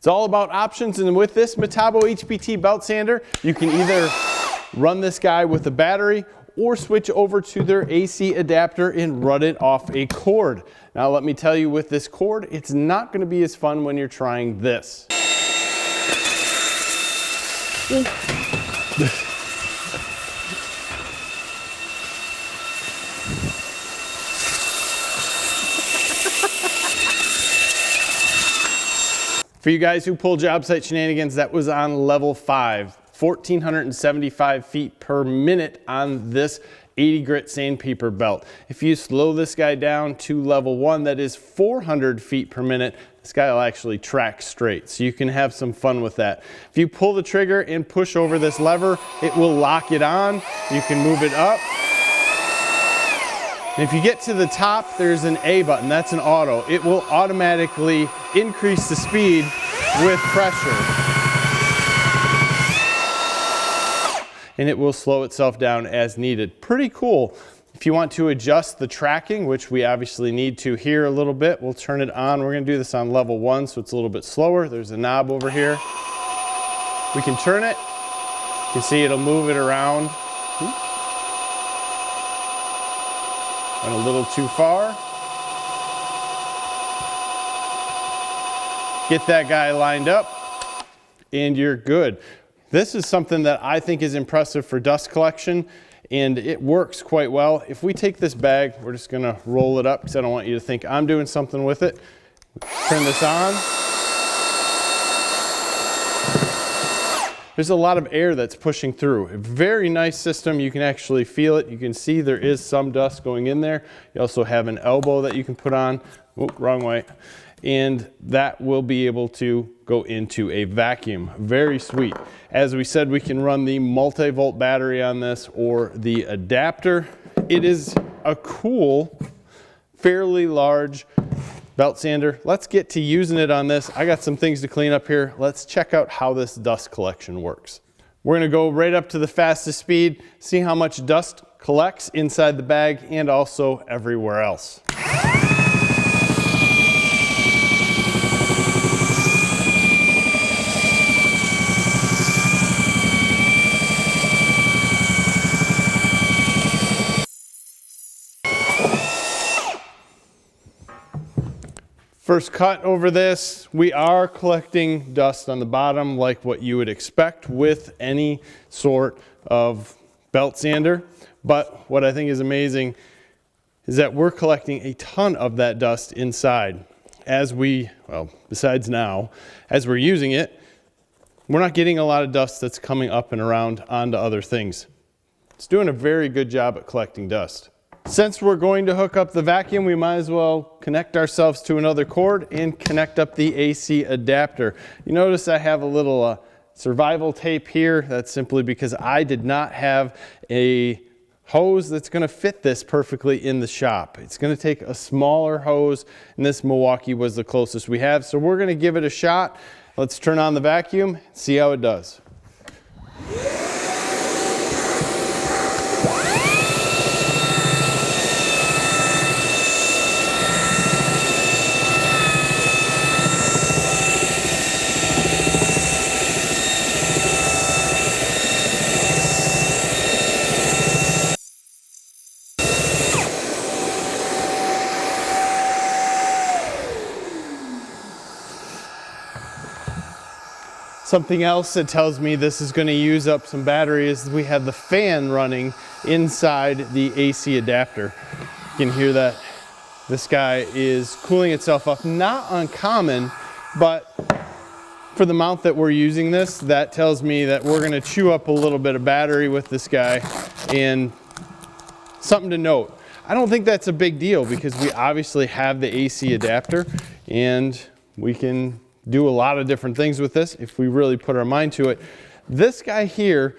It's all about options, and with this Metabo HPT belt sander, you can either run this guy with a battery or switch over to their AC adapter and run it off a cord. Now let me tell you, with this cord, it's not going to be as fun when you're trying this. For you guys who pull job site shenanigans, that was on level 5, 1,475 feet per minute on this 80 grit sandpaper belt. If you slow this guy down to level 1, that is 400 feet per minute, this guy will actually track straight. So you can have some fun with that. If you pull the trigger and push over this lever, it will lock it on. You can move it up. And if you get to the top, there's an A button, that's an auto. It will automatically increase the speed with pressure. And it will slow itself down as needed. Pretty cool. If you want to adjust the tracking, which we obviously need to here a little bit, we'll turn it on. We're gonna do this on level 1, so it's a little bit slower. There's a knob over here. We can turn it. You can see it'll move it around. Went a little too far. Get that guy lined up and you're good. This is something that I think is impressive for dust collection, and it works quite well. If we take this bag, we're just gonna roll it up because I don't want you to think I'm doing something with it. Turn this on. There's a lot of air that's pushing through. A very nice system. You can actually feel it. You can see there is some dust going in there. You also have an elbow that you can put on. Oh, wrong way. And that will be able to go into a vacuum. Very sweet. As we said, we can run the multi-volt battery on this or the adapter. It is a cool, fairly large belt sander. Let's get to using it on this. I got some things to clean up here. Let's check out how this dust collection works. We're gonna go right up to the fastest speed, see how much dust collects inside the bag and also everywhere else. First cut over this, we are collecting dust on the bottom like what you would expect with any sort of belt sander. But what I think is amazing is that we're collecting a ton of that dust inside. As we, well, besides now, as we're using it, we're not getting a lot of dust that's coming up and around onto other things. It's doing a very good job at collecting dust. Since we're going to hook up the vacuum, we might as well connect ourselves to another cord and connect up the AC adapter. You notice I have a little survival tape here. That's simply because I did not have a hose that's going to fit this perfectly in the shop. It's going to take a smaller hose, and this Milwaukee was the closest we have. So we're going to give it a shot. Let's turn on the vacuum, see how it does. Something else that tells me this is going to use up some battery is we have the fan running inside the AC adapter. You can hear that this guy is cooling itself up. Not uncommon, but for the amount that we're using this, that tells me that we're going to chew up a little bit of battery with this guy. And something to note, I don't think that's a big deal because we obviously have the AC adapter and we can do a lot of different things with this if we really put our mind to it. This guy here,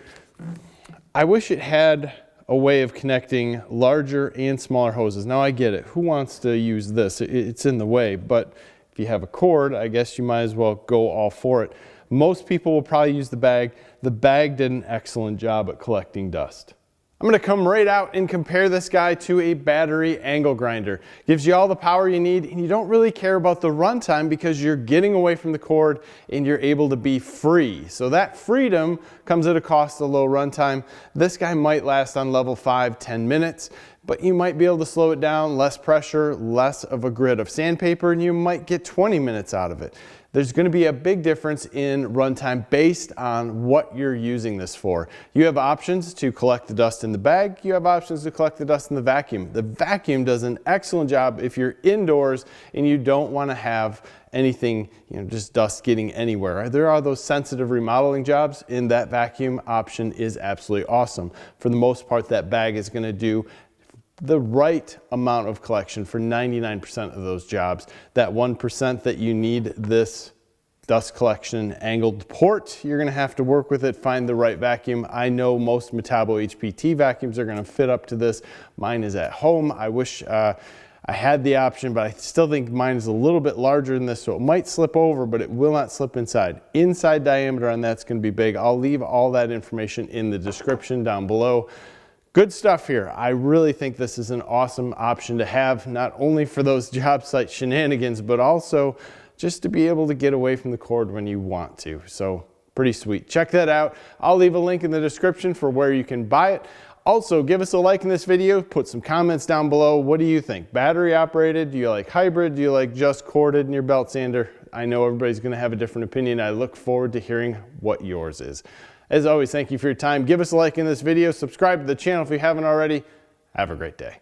I wish it had a way of connecting larger and smaller hoses. Now I get it. Who wants to use this? It's in the way, but if you have a cord, I guess you might as well go all for it. Most people will probably use the bag. The bag did an excellent job at collecting dust. I'm going to come right out and compare this guy to a battery angle grinder. Gives you all the power you need, and you don't really care about the runtime because you're getting away from the cord and you're able to be free. So that freedom comes at a cost of low runtime. This guy might last on level 5, 10 minutes, but you might be able to slow it down, less pressure, less of a grit of sandpaper, and you might get 20 minutes out of it. There's going to be a big difference in runtime based on what you're using this for. You have options to collect the dust in the bag. You have options to collect the dust in the vacuum. The vacuum does an excellent job if you're indoors and you don't want to have anything, just dust getting anywhere. There are those sensitive remodeling jobs, and that vacuum option is absolutely awesome. For the most part, that bag is going to do the right amount of collection for 99% of those jobs. That 1% that you need this dust collection angled port, you're gonna have to work with it, find the right vacuum. I know most Metabo HPT vacuums are gonna fit up to this. Mine is at home. I wish I had the option, but I still think mine is a little bit larger than this, so it might slip over, but it will not slip inside. Inside diameter on that's gonna be big. I'll leave all that information in the description down below. Good stuff here. I really think this is an awesome option to have, not only for those job site shenanigans, but also just to be able to get away from the cord when you want to. So pretty sweet. Check that out. I'll leave a link in the description for where you can buy it. Also, give us a like in this video, put some comments down below. What do you think? Battery operated? Do you like hybrid? Do you like just corded in your belt sander? I know everybody's gonna have a different opinion. I look forward to hearing what yours is. As always, thank you for your time. Give us a like in this video. Subscribe to the channel if you haven't already. Have a great day.